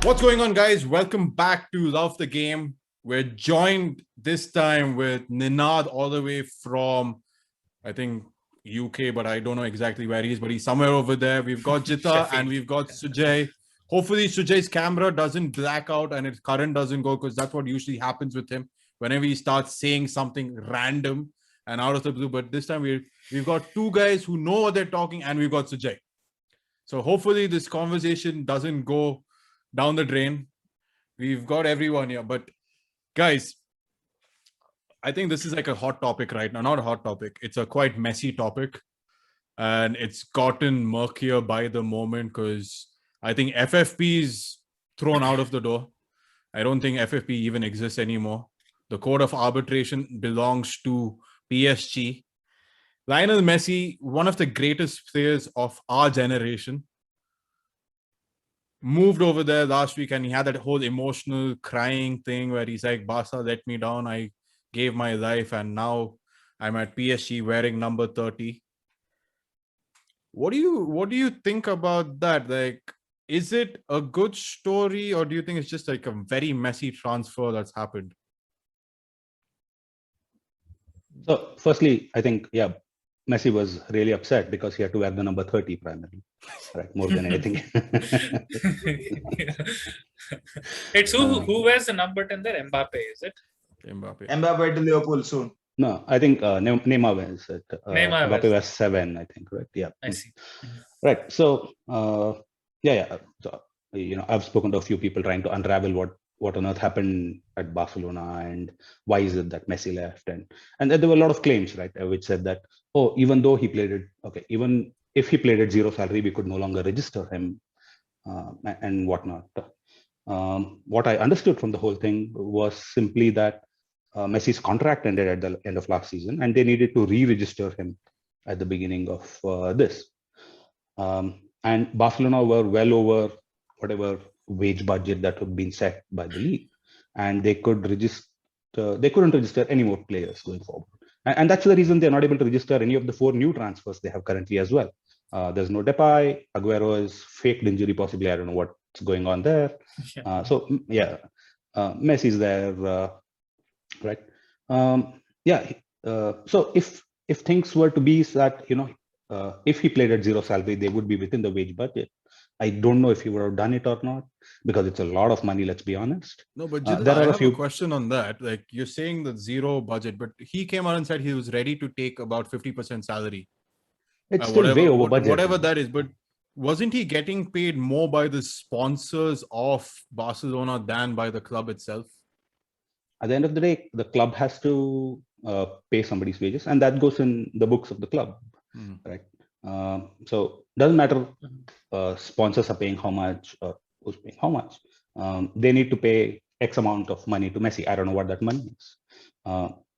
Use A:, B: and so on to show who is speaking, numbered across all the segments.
A: What's going on, guys? Welcome back to Love the Game. We're joined this time with Ninad all the way from, I think, UK, but I don't know exactly where he is, but he's somewhere over there. We've got Jita and we've got Sujay. Hopefully, Sujay's camera doesn't black out and its current doesn't go, because that's what usually happens with him whenever he starts saying something random and out of the blue. But this time we've got two guys who know what they're talking, and we've got Sujay. So hopefully this conversation doesn't go down the drain. We've got everyone here, but guys, I think this is like a hot topic right now. Not a hot topic. It's a quite messy topic, and it's gotten murkier by the moment because I think FFP is thrown out of the door. I don't think FFP even exists anymore. The Court of Arbitration belongs to PSG. Lionel Messi, one of the greatest players of our generation, moved over there last week, and he had that whole emotional crying thing where he's like, Barca let me down, I gave my life, and now I'm at PSG wearing number 30. What do you think about that? Like, is it a good story, or do you think it's just like a very messy transfer that's happened?
B: So firstly, I think, Messi was really upset because he had to wear the number 30 primarily, right? More than anything.
C: It's who wears the number 10 there? Mbappe, is it?
D: Mbappe to Liverpool soon.
B: No, I think Neymar wears it. Mbappe wears 7, I think, right? Yeah.
C: I see.
B: Right. So, So, I've spoken to a few people trying to unravel what on earth happened at Barcelona and why is it that Messi left, and there were a lot of claims, right, which said that, even though he played it, even if he played at zero salary, we could no longer register him and whatnot. What I understood from the whole thing was simply that Messi's contract ended at the end of last season, and they needed to re-register him at the beginning of this. And Barcelona were well over whatever wage budget that had been set by the league, and they couldn't register any more players going forward. And that's the reason they're not able to register any of the 4 new transfers they have currently as well. There's no Depay. Aguero is faked injury, possibly. I don't know what's going on there. Messi's there, right? So if things were to be that, if he played at zero salary, they would be within the wage budget. I don't know if he would have done it or not, because it's a lot of money, let's be honest.
A: No, but Jitendra, I have a question on that. Like, you're saying the zero budget, but he came out and said he was ready to take about 50% salary.
B: It's still way over budget.
A: Whatever that is, but wasn't he getting paid more by the sponsors of Barcelona than by the club itself?
B: At the end of the day, the club has to pay somebody's wages, and that goes in the books of the club, right? So doesn't matter sponsors are paying how much or who's paying how much. They need to pay X amount of money to Messi. I don't know what that money is.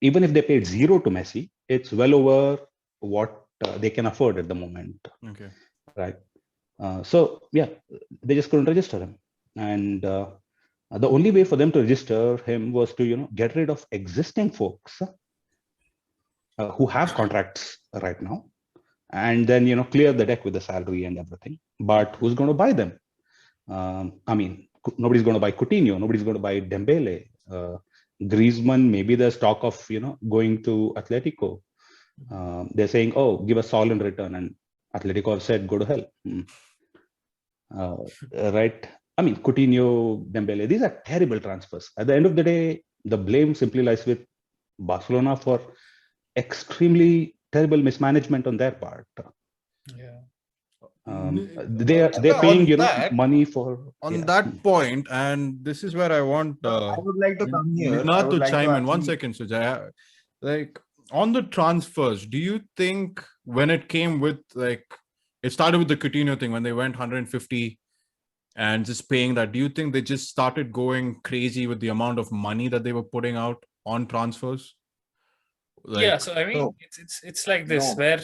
B: Even if they paid zero to Messi, it's well over what they can afford at the moment.
A: Okay.
B: Right. They just couldn't register him, and the only way for them to register him was to get rid of existing folks who have contracts right now, and then clear the deck with the salary and everything. But who's going to buy them? Nobody's going to buy Coutinho. Nobody's going to buy Dembele. Griezmann, maybe there's talk of going to Atletico. They're saying, give us all in return, and Atletico have said, go to hell. Right? Coutinho, Dembele, these are terrible transfers. At the end of the day, the blame simply lies with Barcelona for extremely terrible mismanagement on their part. They're paying money for
A: that point, and this is where I want
D: I would like to come here.
A: Not to chime in. 1 second, Sujay. Like, on the transfers, do you think when it came with, like, it started with the Coutinho thing when they went 150 and just paying that, do you think they just started going crazy with the amount of money that they were putting out on transfers?
C: Like, so it's like this where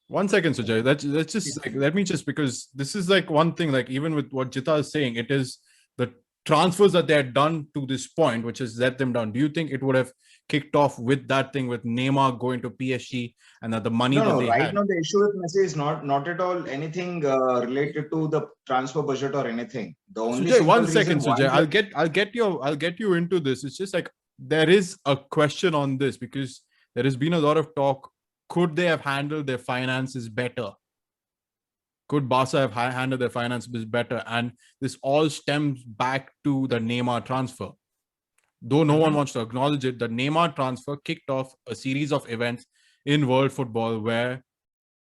A: 1 second, Sujay. Let's just let me just, because this is like one thing, like even with what Jita is saying, it is the transfers that they had done to this point, which has let them down. Do you think it would have kicked off with that thing with Neymar going to PSG and the money
D: No,
A: that
D: no.
A: they
D: Right
A: had.
D: now, the issue with Messi is not at all anything related to the transfer budget or anything. The only
A: Sujay,
D: simple
A: one
D: reason
A: second,
D: why
A: Sujay. I'll get you into this. It's just like there is a question on this because there has been a lot of talk. Could they have handled their finances better? Could Barca have handled their finances better? And this all stems back to the Neymar transfer. Though no one wants to acknowledge it, the Neymar transfer kicked off a series of events in world football where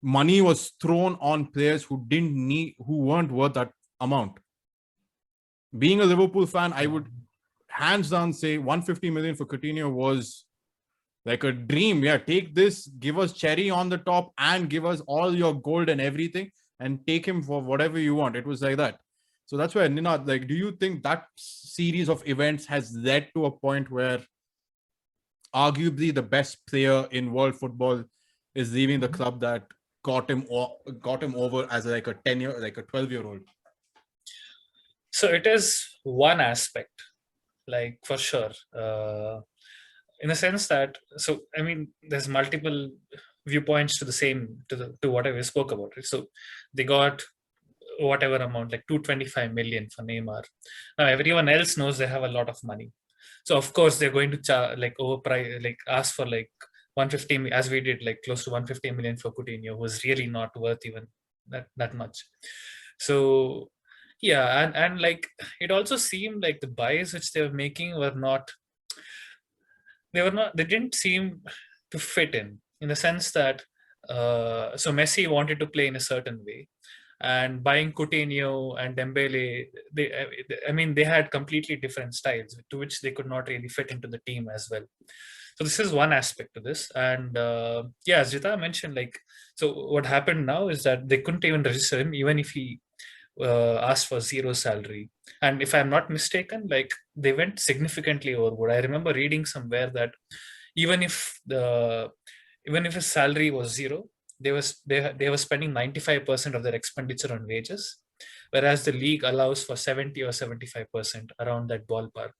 A: money was thrown on players who weren't worth that amount. Being a Liverpool fan, I would hands down say 150 million for Coutinho was like a dream. Yeah, take this, give us cherry on the top, and give us all your gold and everything, and take him for whatever you want. It was like that. So that's why, Ninad, like, do you think that series of events has led to a point where arguably the best player in world football is leaving the club that got him over as like a 12-year-old?
C: So it is one aspect, like for sure, in the sense that, so I mean, there's multiple viewpoints to whatever we spoke about, right? So they got whatever amount, like 225 million for Neymar. Now everyone else knows they have a lot of money, so of course they're going to overprice, like ask for like 150, as we did, like close to 150 million for Coutinho, who was really not worth even that much. So yeah, and like it also seemed like the buys which they were making they didn't seem to fit in the sense that so Messi wanted to play in a certain way, and buying Coutinho and Dembele, they had completely different styles to which they could not really fit into the team as well. So this is one aspect to this. And as Jita mentioned, like, so what happened now is that they couldn't even register him even if he asked for zero salary. And if I'm not mistaken, like, they went significantly overboard. I remember reading somewhere that even if his salary was zero, they were spending 95% of their expenditure on wages, whereas the league allows for 70 or 75%, around that ballpark.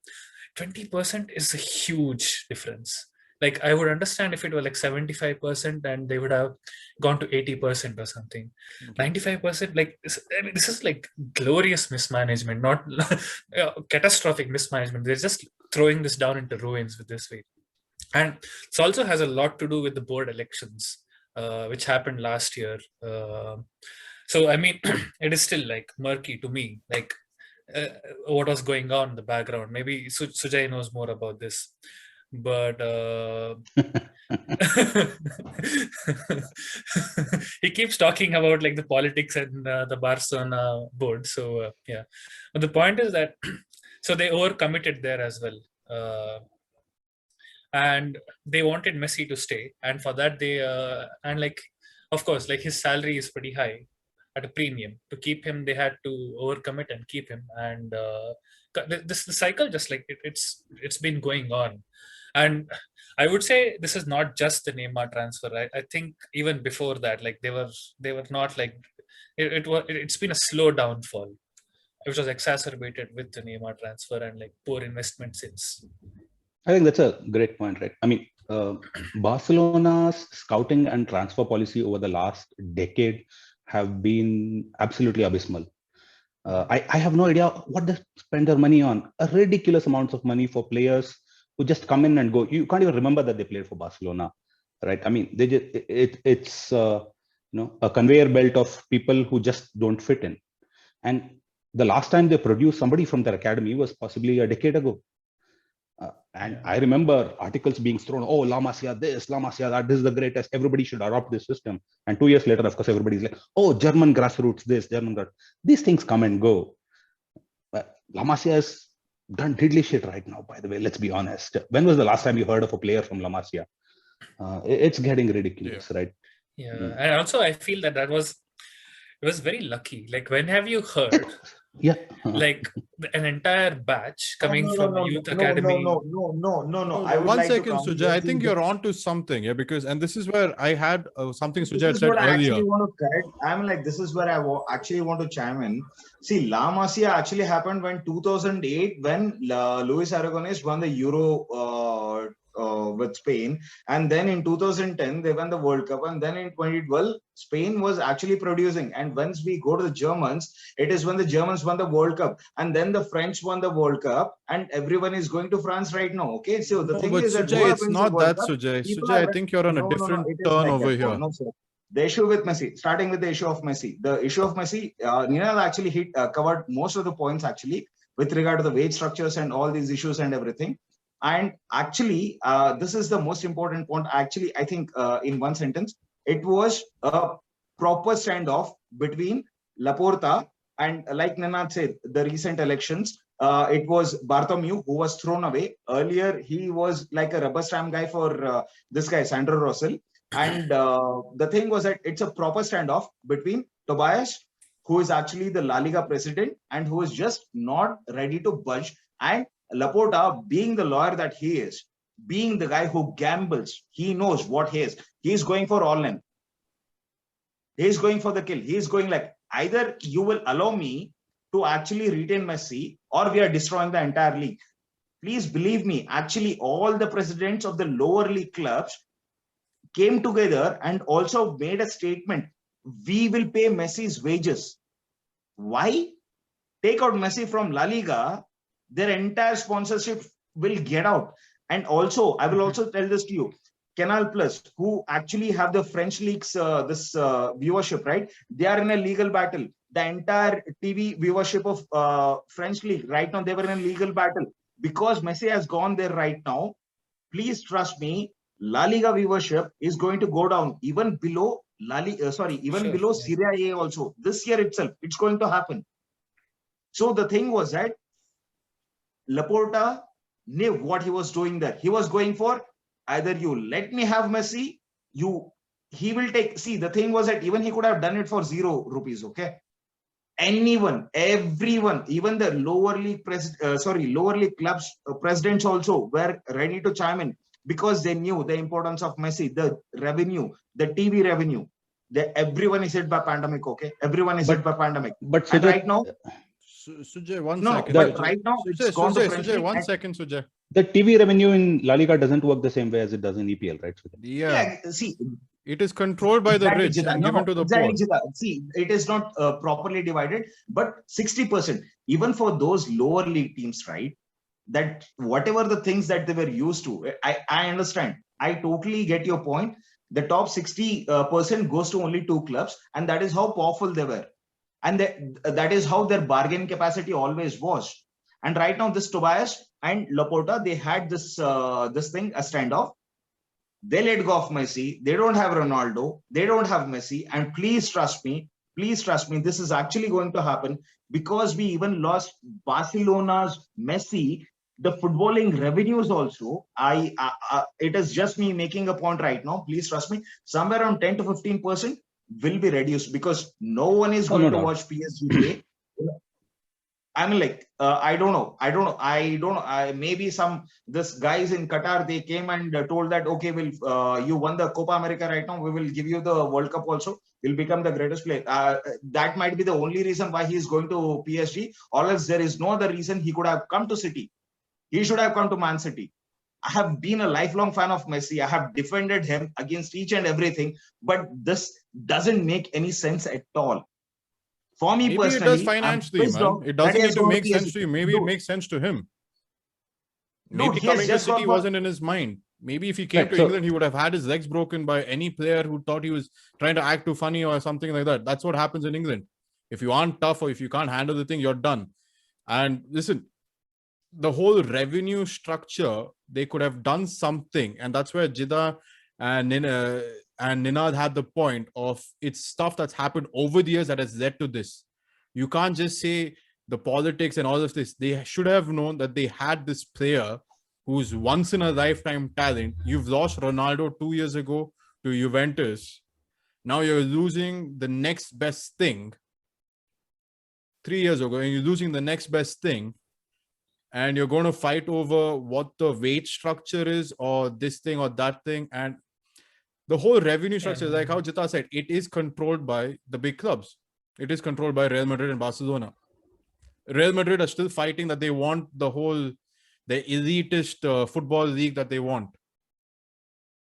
C: 20% is a huge difference. Like, I would understand if it were like 75% and they would have gone to 80% or something. 95%, like, this is like glorious mismanagement, not catastrophic mismanagement. They're just throwing this down into ruins with this way. And this also has a lot to do with the board elections, which happened last year. So, I mean, it is still like murky to me, like what was going on in the background. Maybe Sujay knows more about this. But he keeps talking about like the politics and the Barcelona board. So but the point is that so they overcommitted there as well, and they wanted Messi to stay, and for that they and like, of course, like, his salary is pretty high at a premium. To keep him, they had to overcommit and keep him, and the cycle just like it's been going on. And I would say this is not just the Neymar transfer. I think even before that, like, they were not like it's been a slow downfall, which was exacerbated with the Neymar transfer and like poor investment since.
B: I think that's a great point, right? I mean, Barcelona's scouting and transfer policy over the last decade have been absolutely abysmal. I have no idea what they spend their money on. A ridiculous amounts of money for players who just come in and go. You can't even remember that they played for Barcelona, right? I mean, they just it's a conveyor belt of people who just don't fit in. And the last time they produced somebody from their academy was possibly a decade ago. And I remember articles being thrown, oh, La Masia this, La Masia that, this is the greatest, everybody should adopt this system. And 2 years later, of course, everybody's like, oh, German grassroots this, German that. These things come and go. But La Masia has done diddly shit right now, by the way, let's be honest. When was the last time you heard of a player from La Masia? It's getting ridiculous, right?
C: Yeah. And also I feel that was very lucky. Like, when have you heard like an entire batch coming from the youth academy?
D: No. I would
A: One
D: like
A: second, Sujay. I think you're on to something, yeah, because, and this is where I had something Sujay said
D: I
A: earlier.
D: actually want to correct. I'm like, this is where I actually want to chime in. See, La Masia actually happened when 2008, when Luis Aragonés won the Euro with Spain. And then in 2010, they won the World Cup. And then in 2012, Spain was actually producing. And once we go to the Germans, it is when the Germans won the World Cup. And then the French won the World Cup. And everyone is going to France right now. Okay. So the
A: No,
D: thing
A: but
D: is that
A: Sujay, it's
D: wins the
A: not
D: World
A: that,
D: Cup,
A: Sujay.
D: people
A: Sujay,
D: are-
A: I think you're on a
D: No,
A: different
D: it is
A: turn
D: like
A: over
D: that.
A: here.
D: No, sir. The issue with Messi, starting with the issue of Messi, Ninal actually covered most of the points actually with regard to the wage structures and all these issues and everything. And actually, this is the most important point. Actually, I think in one sentence, it was a proper standoff between Laporta and, like Ninad said, the recent elections. It was Bartomeu who was thrown away. Earlier, he was like a rubber stamp guy for this guy, Sandro Rosell. And the thing was that it's a proper standoff between Tobias, who is actually the La Liga president and who is just not ready to budge, and Laporta, being the lawyer that he is, being the guy who gambles, he knows what he is. He's going for all in. He's going for the kill. He's going like, either you will allow me to actually retain Messi, or we are destroying the entire league. Please believe me, actually, all the presidents of the lower league clubs came together and also made a statement. We will pay Messi's wages. Why? Take out Messi from La Liga, their entire sponsorship will get out. And also, I will also tell this to you, Canal Plus, who actually have the French leagues, viewership, right? They are in a legal battle. The entire TV viewership of French league right now, they were in a legal battle because Messi has gone there right now. Please trust me, La Liga viewership is going to go down even below below Serie A also. This year itself, it's going to happen. So the thing was that Laporta knew what he was doing there. He was going for, either you let me have Messi, he will take. See, the thing was that even he could have done it for 0 rupees. Okay, anyone, everyone, even the lower league clubs presidents also were ready to chime in, because they knew the importance of Messi, the revenue, the TV revenue. Everyone is hit by pandemic. Okay, everyone is hit by pandemic.
B: But
D: And
B: Sujay,
D: right now,
A: Sujay, one
D: no,
A: second.
D: but
A: Sujay.
D: right now it's gone to French
A: Sujay,
D: league.
A: one
D: And-
A: second, Sujay.
B: the TV revenue in La Liga doesn't work the same way as it does in EPL, right? Sujay?
A: Yeah,
D: see,
A: it is controlled by the
D: exactly,
A: rich
D: Jita.
A: and
D: No,
A: given
D: no,
A: to the
D: exactly,
A: poor.
D: Jita. See, it is not properly divided, but 60%, even for those lower league teams, right? That whatever the things that they were used to, I understand. I totally get your point. The top 60% goes to only 2 clubs, and that is how powerful they were. And that is how their bargain capacity always was. And right now, this Tobias and Laporta, they had this thing, a standoff. They let go of Messi. They don't have Ronaldo. They don't have Messi. And please trust me, this is actually going to happen, because we even lost Barcelona's Messi. The footballing revenues also, it is just me making a point right now. Please trust me, somewhere around 10 to 15% will be reduced, because no one is going to watch PSG play. I mean, like, I don't know. Maybe this guys in Qatar, they came and told that, okay, you won the Copa America right now. We will give you the World Cup also. You'll become the greatest player. That might be the only reason why he is going to PSG. Or else there is no other reason he could have come to City. He should have come to Man City. I have been a lifelong fan of Messi. I have defended him against each and everything. But this doesn't make any sense at all. For me
A: Maybe
D: personally,
A: it does financially, man. It doesn't need to make sense to you. Maybe it makes sense to him. Maybe coming to City wasn't in his mind. Maybe if he came to England, he would have had his legs broken by any player who thought he was trying to act too funny or something like that. That's what happens in England. If you aren't tough or if you can't handle the thing, you're done. And listen, the whole revenue structure, they could have done something. And that's where Jida and Ninad had the point of, it's stuff that's happened over the years that has led to this. You can't just say the politics and all of this. They should have known that they had this player who's once in a lifetime talent. You've lost Ronaldo 2 years ago to Juventus. Now you're losing the next best thing 3 years ago, and you're losing the next best thing. And you're going to fight over what the wage structure is, or this thing or that thing. And the whole revenue structure, like how Jita said, it is controlled by the big clubs. It is controlled by Real Madrid and Barcelona. Real Madrid are still fighting that they want the elitist football league that they want.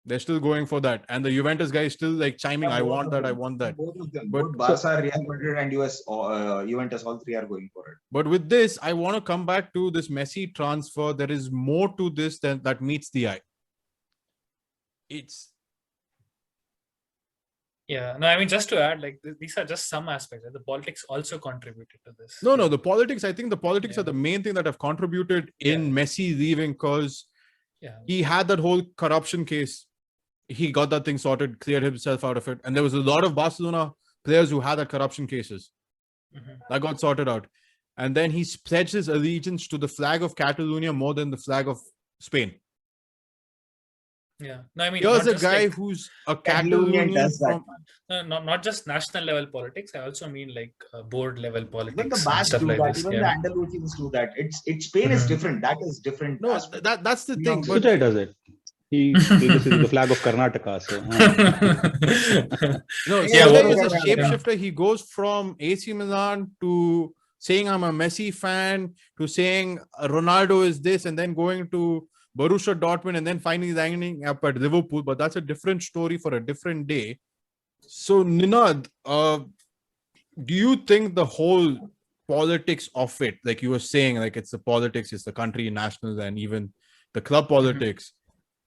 A: They're still going for that, and the Juventus guy is still like chiming,
D: Yeah,
A: I
D: both
A: want
D: of
A: that,
D: them.
A: I want that.
D: Both of them.
A: But-
D: Both Barca, Real Madrid, and Juventus, all three are going for it.
A: But with this, I want to come back to this Messi transfer. There is more to this than that meets the eye. It's
C: Yeah, no, I mean, just to add, like these are just some aspects. The politics also contributed to this.
A: no, the politics. I think the politics
C: Yeah.
A: are the main thing that have contributed in
C: Yeah.
A: Messi leaving, because
C: Yeah,
A: he had that whole corruption case. He got that thing sorted, cleared himself out of it, and there was a lot of Barcelona players who had that corruption cases.
C: Mhm.
A: That got sorted out, and then he pledged his allegiance to the flag of Catalonia more than the flag of Spain.
C: yeah. No, I mean,
A: Here's
C: not
A: a
C: just
A: guy
C: like,
A: who's a
D: Catalonian
A: Catalonian
D: does that,
A: from.
D: man.
C: not just national level politics. I also mean like board level politics
D: Even the
C: and
D: Basque
C: stuff
D: do
C: like
D: that.
C: this.
D: Even
C: Yeah.
D: the Andalusians do that. It's Spain is
C: Mhm.
D: different. That is different.
A: No,
D: aspect.
A: that's the
D: No,
A: thing.
D: so
A: But
B: Sujay does it. He this is the flag of Karnataka. So
A: no,
C: Yeah,
A: Sujay
C: what-
A: is a
C: yeah.
A: shapeshifter. He goes from AC Milan to saying I'm a Messi fan to saying Ronaldo is this, and then going to Borussia Dortmund, and then finally landing up at Liverpool. But that's a different story for a different day. So Ninad, do you think the whole politics of it, like you were saying, like it's the politics, it's the country, national, and even the club politics,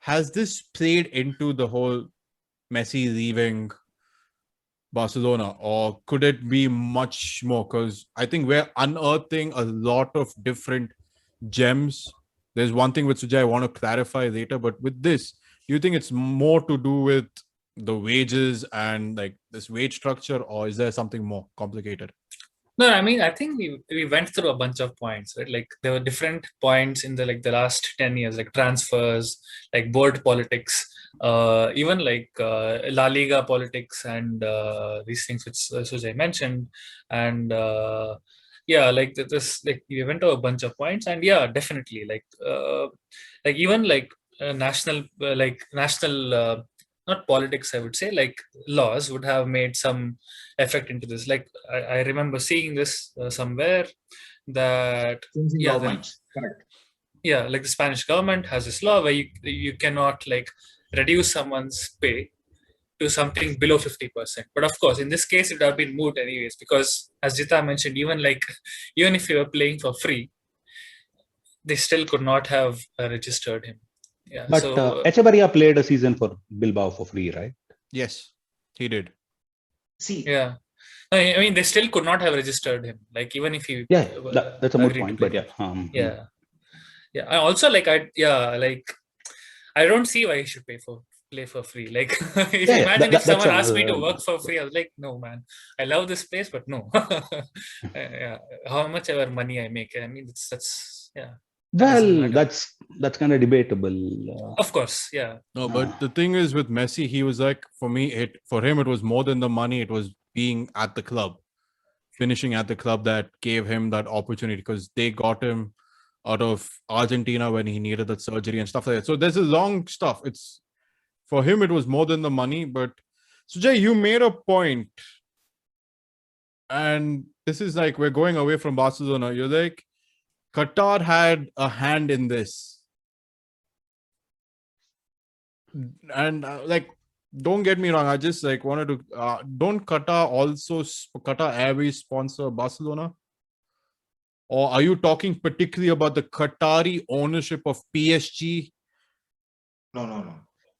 A: has this played into the whole Messi leaving Barcelona, or could it be much more? Because I think we're unearthing a lot of different gems. There's one thing with Sujay I want to clarify later, but with this, do you think it's more to do with the wages and like this wage structure, or is there something more complicated?
C: No, I mean, I think we went through a bunch of points, right? Like there were different points in the last 10 years, like transfers, like board politics, even like La Liga politics and these things which Sujay mentioned, and yeah, like this, like we went to a bunch of points, and yeah, definitely, like even like national, not politics, I would say, like laws would have made some effect into this. Like I remember seeing this somewhere that
D: Changing
C: yeah,
D: governments. Correct.
C: yeah, like the Spanish government has this law where you cannot like reduce someone's pay to something below 50%. But of course, in this case, it would have been moot anyways, because as Jita mentioned, even if you were playing for free, they still could not have registered him. Yeah.
B: but
C: So
B: Echevarria played a season for Bilbao for free, right?
A: Yes, he did.
D: See,
C: yeah. I mean, they still could not have registered him. Like even if he
B: Yeah, that's a moot
C: agreed to
B: point.
C: play
B: But yeah,
C: for- yeah. I also like I don't see why he should play for free. Like if
B: Yeah,
C: imagine if
B: that's
C: someone asked me to
B: another-
C: work for free, I was like, no man, I love this place, but no. Yeah, how much ever money I make, I mean, that's yeah. doesn't
B: Well,
C: matter.
B: that's kind of debatable.
C: Of course, yeah.
A: No, but the thing is with Messi, he was like, for him, it was more than the money. It was being at the club, finishing at the club that gave him that opportunity, because they got him out of Argentina when he needed that surgery and stuff like that. So there's a long stuff. It's for him, it was more than the money. But Sujay, you made a point, and this is like we're going away from Barcelona. You're like, Qatar had a hand in this. And like, don't get me wrong, I just like wanted to don't Qatar Airways sponsor Barcelona, or are you talking particularly about the Qatari ownership of PSG?
D: no.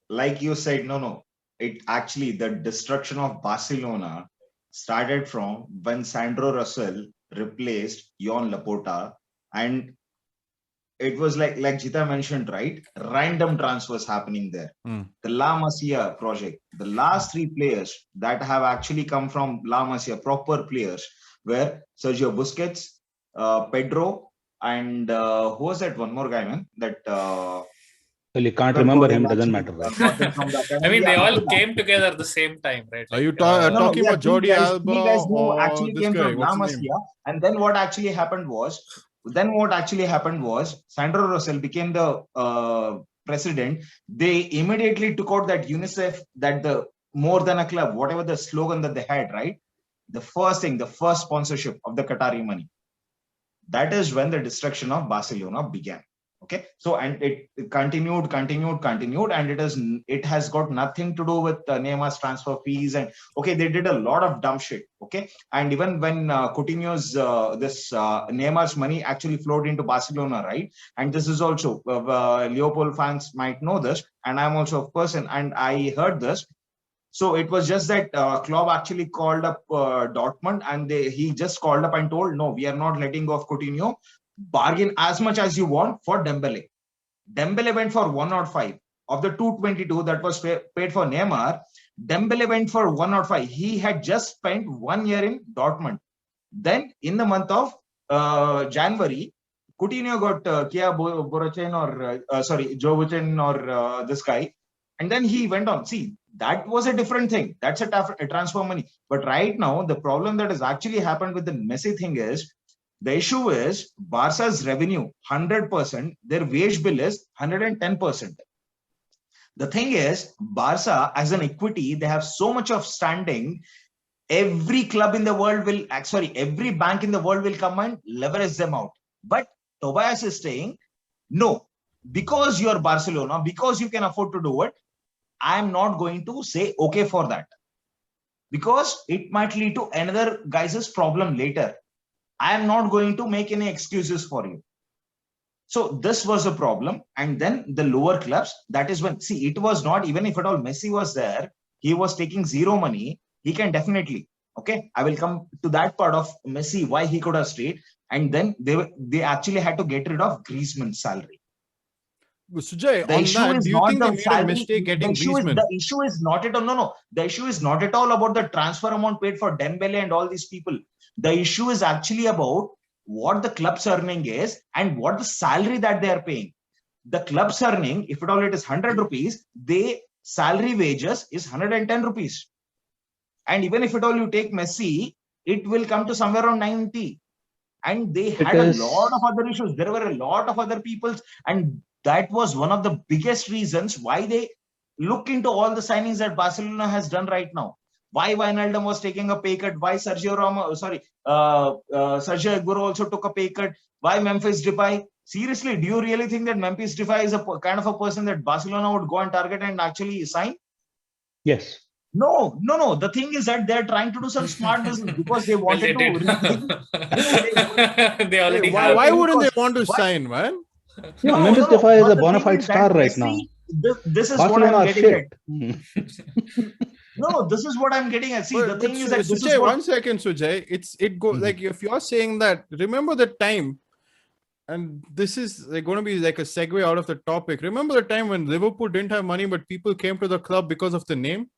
D: Like you said, no. It actually, the destruction of Barcelona started from when Sandro Russell replaced Joan Laporta, and it was like Jita mentioned, right? Random transfers happening there.
A: Mm.
D: The La Masia project, the last three players that have actually come from La Masia, proper players, were Sergio Busquets, Pedro, and who was that one more guy, man? That
B: Well, you can't remember him, doesn't matter, right?
C: I mean, they all came together at the same time, right?
A: Are you
C: Like,
A: talking about Jordi Alba
D: three guys who
A: or
D: actually
A: this
D: came
A: guy?
D: from La
A: What's his name?
D: Masia, and then what actually happened was Sandro Russell became the president. They immediately took out that UNICEF, that the more than a club, whatever the slogan that they had, right? The first sponsorship of the Qatari money. That is when the destruction of Barcelona began. Okay, so and it continued, and it has got nothing to do with Neymar's transfer fees. And okay, they did a lot of dumb shit. Okay, and even when Coutinho's Neymar's money actually flowed into Barcelona, right? And this is also Liverpool fans might know this, and I'm also a person, and I heard this. So it was just that Klopp actually called up Dortmund, and he just called up and told, no, we are not letting go of Coutinho. Bargain as much as you want for Dembele. Dembele went for 105 of the 222 that was paid for Neymar. Dembele went for 105. He had just spent 1 year in Dortmund. Then in the month of January, Coutinho got Kia Boracin or Joe Buchan or this guy, and then he went on. See, that was a different thing. That's a transfer money. But right now, the problem that has actually happened with the Messi thing is, the issue is Barca's revenue 100%, their wage bill is 110%. The thing is, Barca as an equity, they have so much of standing. Every club in the world will, every bank in the world will come and leverage them out. But Tobias is saying, no, because you're Barcelona, because you can afford to do it, I'm not going to say okay for that, because it might lead to another guy's problem later. I am not going to make any excuses for you. So this was a problem. And then the lower clubs, that is when, see, it was not, even if at all Messi was there, he was taking zero money. He can definitely, okay, I will come to that part of Messi, why he could have stayed. And then they actually had to get rid of Griezmann's salary.
A: Sujay, on that, do you think they made a mistake getting Griezmann?
D: The issue is not at all. No. The issue is not at all about the transfer amount paid for Dembele and all these people. The issue is actually about what the club's earning is and what the salary that they are paying. The club's earning, if at all it is 100 rupees, the salary wages is 110 rupees. And even if at all you take Messi, it will come to somewhere around 90. And they had a lot of other issues. There were a lot of other people, and that was one of the biggest reasons why they look into all the signings that Barcelona has done right now. Why Wijnaldum was taking a pay cut, why Sergio Aguero also took a pay cut, why Memphis Depay. Seriously, do you really think that Memphis Depay is a kind of a person that Barcelona would go and target and actually sign?
B: Yes.
D: No. The thing is that they're trying to do some smart business because they wanted
C: They already
A: why wouldn't they want to sign, man?
B: No, Memphis Depay is a bona fide star right now.
D: This is
B: Barcelona
D: what I'm getting at. No, this is what I'm getting at. See, the thing is that this
A: Sujay,
D: is what...
A: 1 second, Sujay. It goes like, if you're saying that, remember the time, and this is going to be like a segue out of the topic. Remember the time when Liverpool didn't have money, but people came to the club because of the name?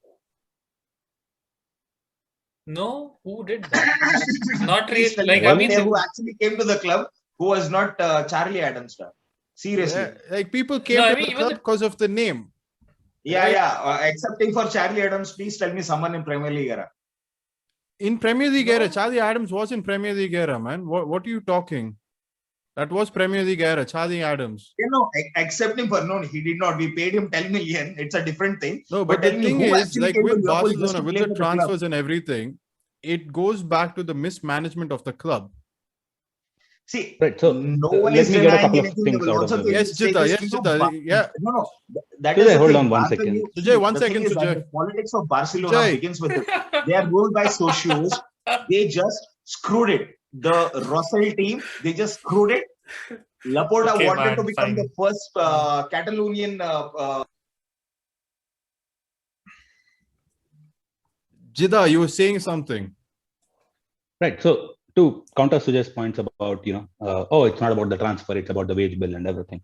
C: No, who did that? Not really. Like, I mean,
D: who actually came to the club who was not Charlie Adams. Seriously.
A: Yeah, like people came to the club because of the name.
D: Yeah. Excepting for Charlie Adams, please tell me someone in Premier League era.
A: In Premier League era, Charlie Adams was in Premier League era, man. What are you talking? That was Premier League era, Charlie Adams.
D: Excepting for, no, he did not. We paid him 10 million. It's a different thing.
A: No, but the thing is, like with Barcelona, with the transfers and everything, it goes back to the mismanagement of the club.
D: See,
B: right. So
D: no one
B: let
D: is
B: me get a couple of
D: anything.
B: things out of this.
A: Yes, Jita. Yeah.
D: No.
B: That is hold on 1 second.
A: Sujay, 1 second, Sujay.
D: The politics of Barcelona begins with it. They are ruled by socios. They just screwed it. The Russell team, they just screwed it. Laporta wanted to become the first Catalonian.
A: Jida, you were saying something.
B: Right. So to counter Sujay's points about, it's not about the transfer, it's about the wage bill and everything.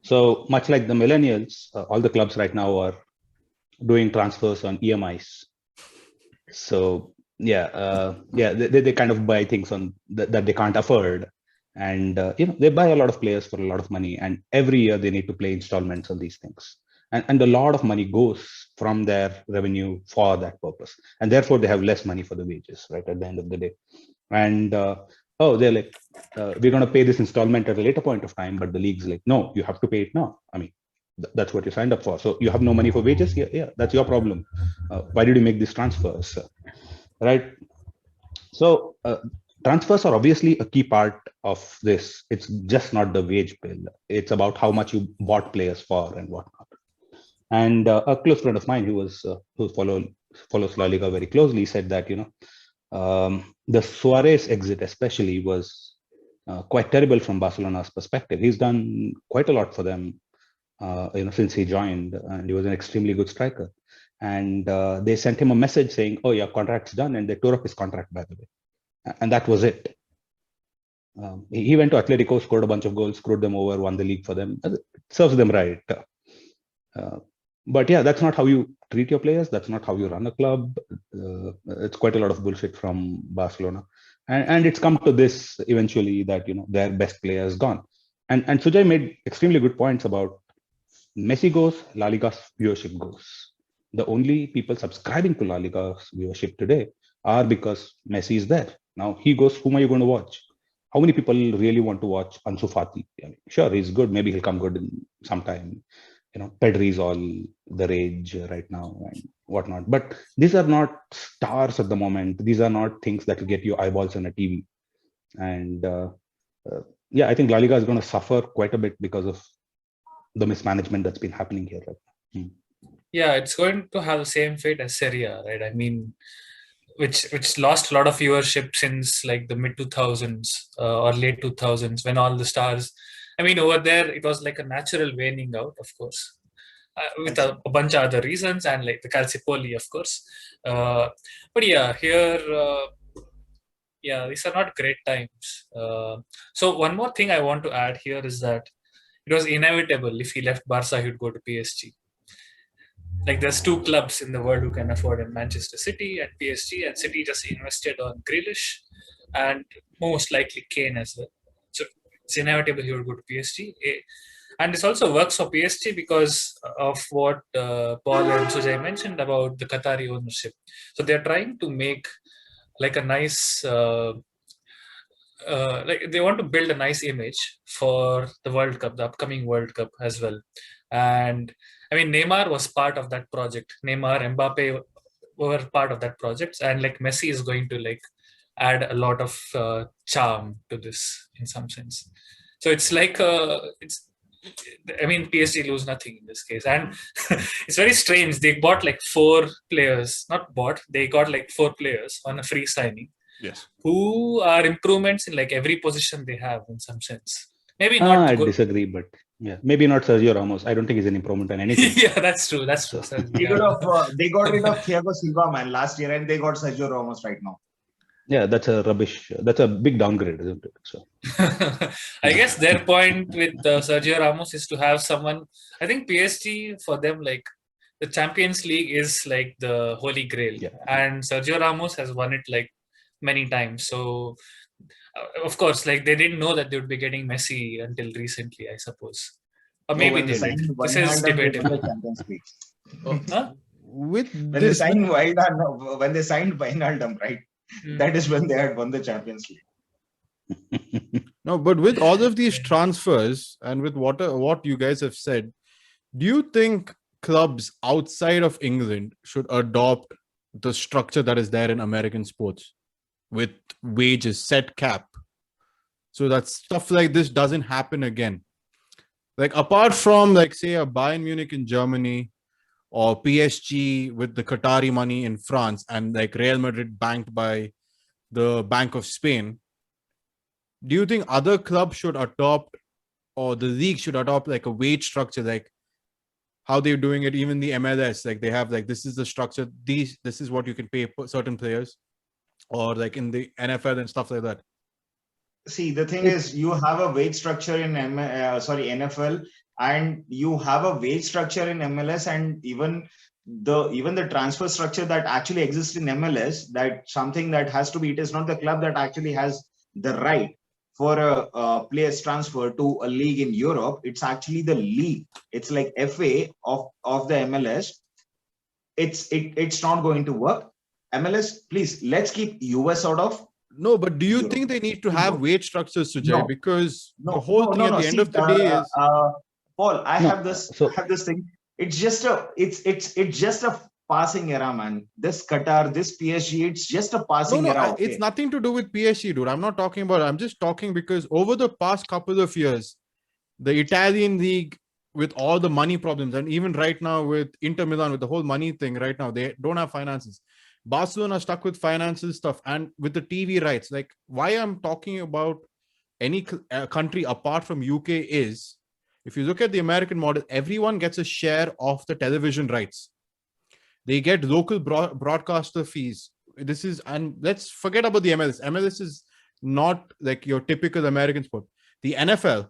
B: So much like the millennials, all the clubs right now are doing transfers on EMIs. So they kind of buy things on that they can't afford. And, they buy a lot of players for a lot of money. And every year they need to pay installments on these things. And a lot of money goes from their revenue for that purpose. And therefore, they have less money for the wages, right, at the end of the day. And, they're like, we're going to pay this installment at a later point of time. But the league's like, no, you have to pay it now. I mean, that's what you signed up for. So you have no money for wages? Yeah, that's your problem. Why did you make these transfers? Right? So transfers are obviously a key part of this. It's just not the wage bill. It's about how much you bought players for and whatnot. And a close friend of mine who follows La Liga very closely said that the Suarez exit especially was quite terrible from Barcelona's perspective. He's done quite a lot for them, since he joined, and he was an extremely good striker. And they sent him a message saying, "Oh, your contract's done," and they tore up his contract, by the way. And that was it. He went to Atletico, scored a bunch of goals, screwed them over, won the league for them. It serves them right. But yeah, that's not how you treat your players. That's not how you run a club. It's quite a lot of bullshit from Barcelona. And it's come to this eventually that, their best player is gone. And Sujay made extremely good points about Messi goes, La Liga's viewership goes. The only people subscribing to La Liga's viewership today are because Messi is there. Now he goes, whom are you going to watch? How many people really want to watch Ansu Fati? Sure, he's good. Maybe he'll come good in some time. Pedri is all the rage right now and whatnot. But these are not stars at the moment. These are not things that will get you eyeballs on a TV. And I think La Liga is going to suffer quite a bit because of the mismanagement that's been happening here right now.
C: Yeah, it's going to have the same fate as Serie A, right? I mean, which lost a lot of viewership since like the mid 2000s or late 2000s, when all the stars. I mean, over there it was like a natural waning out, of course, with a bunch of other reasons, and like the Calciopoli, of course. But yeah, here, these are not great times. So one more thing I want to add here is that it was inevitable if he left Barca, he would go to PSG. Like there's two clubs in the world who can afford him, Manchester City and PSG, and City just invested on Grealish and most likely Kane as well. So it's inevitable he would go to PSG. And this also works for PSG because of what Paul and Sujay mentioned about the Qatari ownership. So they're trying to make like a nice, like they want to build a nice image for the World Cup, the upcoming World Cup as well. And I mean, Neymar was part of that project. Neymar, Mbappe were part of that project, and like Messi is going to like add a lot of charm to this in some sense. So it's like PSG lose nothing in this case, and it's very strange. They bought like 4 players, they got like 4 players on a free signing.
A: Yes,
C: who are improvements in like every position they have in some sense. Maybe not.
B: I disagree, but yeah, maybe not Sergio Ramos. I don't think he's an improvement on anything.
C: Yeah, that's true. That's true.
D: They got rid of Thiago Silva, man, last year, and they got Sergio Ramos right now.
B: Yeah, that's a rubbish. That's a big downgrade, isn't it? So
C: I guess their point with Sergio Ramos is to have someone. I think PSG for them, like the Champions League is like the holy grail, and Sergio Ramos has won it like many times. So of course, like they didn't know that they would be getting Messi until recently, I suppose, or maybe they did. This is debatable.
D: When they signed Wijnaldum, right? That is when they had won the Champions League.
A: No, but with all of these transfers and with what you guys have said, do you think clubs outside of England should adopt the structure that is there in American sports with wages, set cap, so that stuff like this doesn't happen again? Like apart from like say a Bayern Munich in Germany or PSG with the Qatari money in France and like Real Madrid banked by the Bank of Spain, do you think other clubs should adopt, or the league should adopt like a wage structure, like how they're doing it? Even the MLS, like they have like, this is the structure, this is what you can pay certain players, or like in the NFL and stuff like that.
D: See, the thing is, you have a wage structure in NFL, and you have a wage structure in MLS, and even the transfer structure that actually exists in MLS, that something that has to be, it is not the club that actually has the right for a player's transfer to a league in Europe. It's actually the league. It's like FA of the MLS. It's not going to work. MLS, please, let's keep US out of.
A: No, but do you think they need to have wage structures, Sujay? No. Because the whole thing at the end of the day is.
D: Paul, I have this thing. It's just a passing era, man. This Qatar, this PSG, it's just a passing era. Okay?
A: It's nothing to do with PSG, dude. I'm not talking about. I'm just talking because over the past couple of years, the Italian league, with all the money problems, and even right now with Inter Milan, with the whole money thing, right now they don't have finances. Barcelona stuck with financial stuff and with the TV rights. Like, why I'm talking about any country apart from UK is, if you look at the American model, everyone gets a share of the television rights. They get local broadcaster fees. This is, and let's forget about the MLS. MLS is not like your typical American sport. The NFL,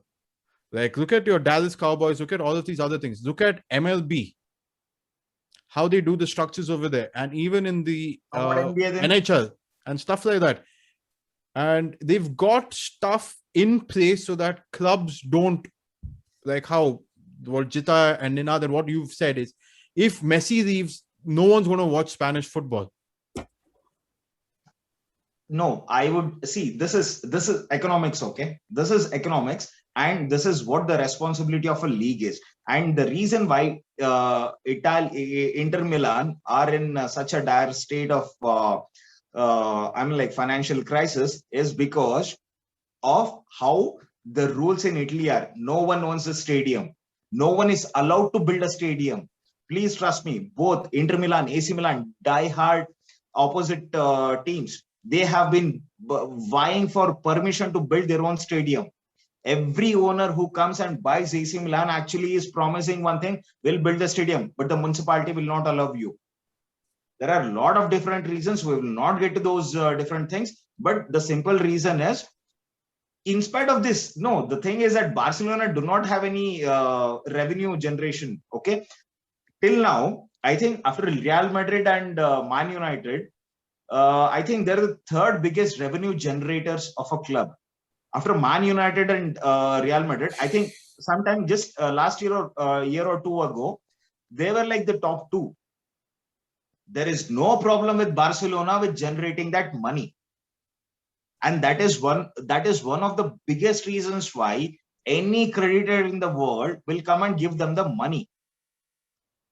A: like, look at your Dallas Cowboys, look at all of these other things. Look at MLB, how they do the structures over there, and even in the NHL and stuff like that. And they've got stuff in place so that clubs don't, like how what Jita and Ninad and what you've said is, if Messi leaves, no one's going to watch Spanish football.
D: No, I would see, this is economics. Okay, this is economics, and this is what the responsibility of a league is. And the reason why Inter Milan are in such a dire state of financial crisis is because of how the rules in Italy are. No one owns a stadium. No one is allowed to build a stadium. Please trust me, both Inter Milan, AC Milan, die-hard opposite teams, they have been vying for permission to build their own stadium. Every owner who comes and buys AC Milan actually is promising one thing: we'll build the stadium, but the municipality will not allow you. There are a lot of different reasons. We will not get to those different things, but the simple reason is, in spite of this, no, the thing is that Barcelona do not have any revenue generation. Okay, till now, I think after Real Madrid and Man United, I think they're the third biggest revenue generators of a club. After Man United and Real Madrid, I think sometime just last year or year or two ago, they were like the top two. There is no problem with Barcelona with generating that money. And that is one of the biggest reasons why any creditor in the world will come and give them the money.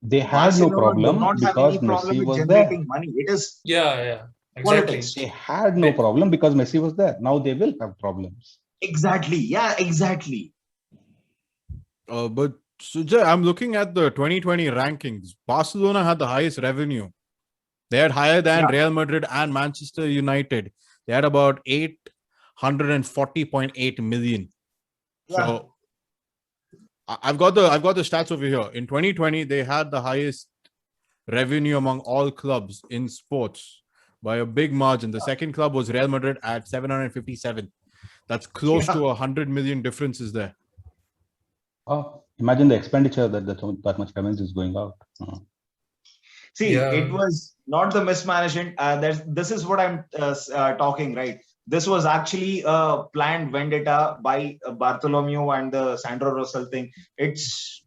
B: They had no problem because Messi was there.
D: Money. It is
C: exactly.
D: Politics.
B: They had no problem because Messi was there. Now they will have problems.
D: Exactly. Yeah, exactly.
A: But Sujay, I'm looking at the 2020 rankings. Barcelona had the highest revenue. They had higher than Real Madrid and Manchester United. They had about 840.8 million.
D: Yeah.
A: So I've got the stats over here. In 2020, they had the highest revenue among all clubs in sports by a big margin. The second club was Real Madrid at 757. That's close to 100 million differences there.
B: Oh, imagine the expenditure that much revenue is going out.
D: See, it was not the mismanagement. This is what I'm talking, right? This was actually a planned vendetta by Bartholomew and the Sandro Rosell thing. It's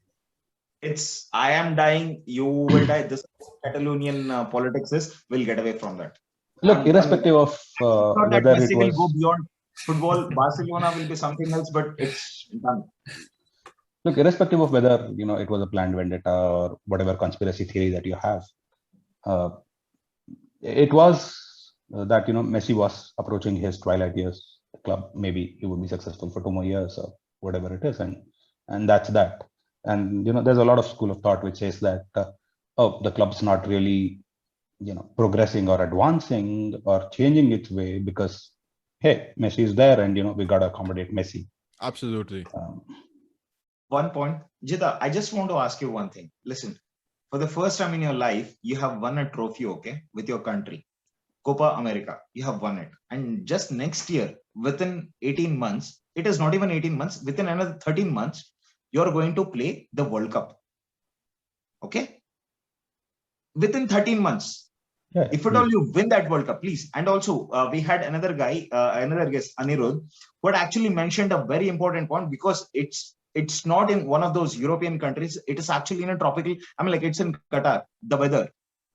D: I am dying, you will die. This Catalonian politics is, we'll get away from that.
B: Look, irrespective of whether it was
D: go beyond football, Barcelona will be something else, but it's done.
B: Look, irrespective of whether it was a planned vendetta or whatever conspiracy theory that you have, it was that Messi was approaching his twilight years. The club, maybe he would be successful for 2 more years or whatever it is, and that's that. And there's a lot of school of thought which says that the club's not really progressing or advancing or changing its way because hey, Messi is there and we got to accommodate Messi.
A: Absolutely.
D: One point, Jita, I just want to ask you one thing. Listen, for the first time in your life, you have won a trophy, okay, with your country. Copa America, you have won it. And just next year, within 18 months, it is not even 18 months, within another 13 months, you're going to play the World Cup. Okay? Within 13 months.
B: Yeah,
D: if at all you win that World Cup, please. And also, we had another guy, another guest, Anirudh, who had actually mentioned a very important point because it's not in one of those European countries. It is actually in a tropical, it's in Qatar, the weather.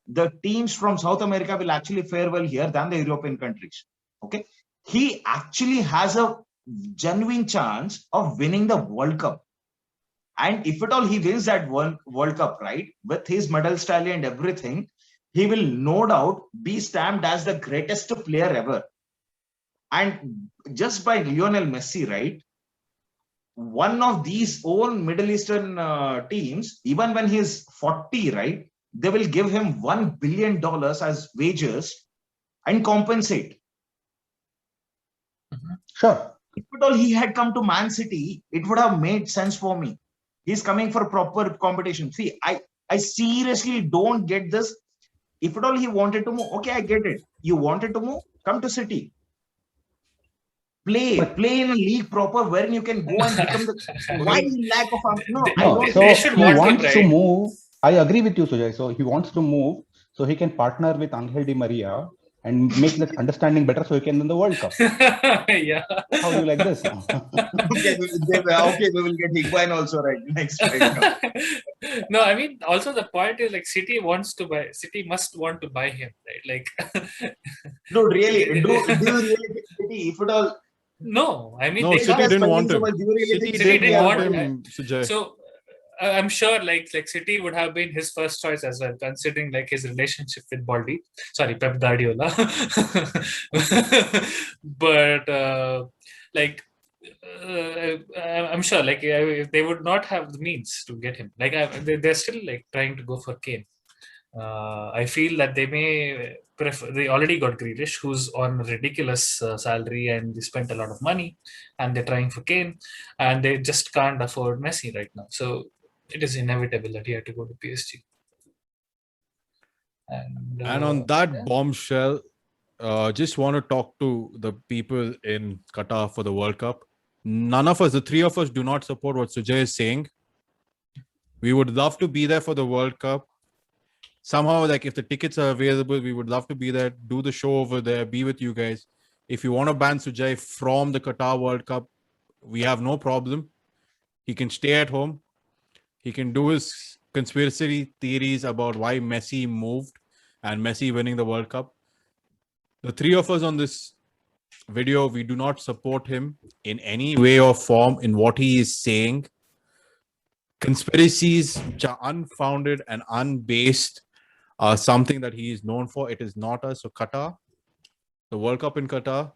D: The teams from South America will actually fare well here than the European countries. Okay. He actually has a genuine chance of winning the World Cup. And if at all he wins that World Cup, right, with his medal tally and everything, he will no doubt be stamped as the greatest player ever. And just by Lionel Messi, right? One of these own Middle Eastern teams, even when he's 40, right, they will give him $1 billion as wages and compensate.
B: Sure.
D: If at all he had come to Man City, it would have made sense for me. He's coming for proper competition. See, I seriously don't get this. If at all he wanted to move, okay, I get it. You wanted to move, come to City. Play in a league proper wherein you can go and become the. Why lack of no? I
B: No,
D: don't.
B: so
C: They should
B: he
C: want him,
B: wants to
C: right?
B: move. I agree with you, Sujay. So he wants to move so he can partner with Angel Di Maria and make that understanding better so he can win the World Cup.
C: Yeah.
B: How do you like this?
D: Okay, we will get Higuain also right next. Right.
C: No, I mean, also the point is like City must want to buy him, right? Like,
D: No, really, do you really think City, if at all?
C: no, I mean,
A: No,
C: they
A: City
C: can't.
A: didn't want
D: so
A: him.
D: much, do you really
A: City
D: think
C: City
A: didn't
C: didn't
A: want
C: want
A: him, Sujay.
C: So I'm sure like City would have been his first choice as well, considering like his relationship with Pep Guardiola. But like I'm sure like they would not have the means to get him. Like they're still like trying to go for Kane. I feel that they may prefer. They already got Grealish, who's on a ridiculous salary, and they spent a lot of money, and they're trying for Kane, and they just can't afford Messi right now. So it is inevitable that he had to go to PSG.
A: And on that bombshell, just want to talk to the people in Qatar for the World Cup. None of us, the three of us, do not support what Sujay is saying. We would love to be there for the World Cup. Somehow, like if the tickets are available, we would love to be there, do the show over there, be with you guys. If you want to ban Sujay from the Qatar World Cup, we have no problem. He can stay at home. He can do his conspiracy theories about why Messi moved and Messi winning the World Cup. The three of us on this video, we do not support him in any way or form in what he is saying. Conspiracies which are unfounded and unbased are something that he is known for. It is not us. So Qatar, the World Cup in Qatar,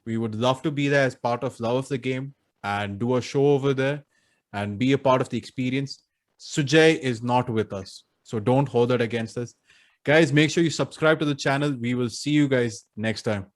A: we would love to be there as part of Love of the Game and do a show over there and be a part of the experience. Sujay is not with us, so don't hold that against us. Guys, make sure you subscribe to the channel. We will see you guys next time.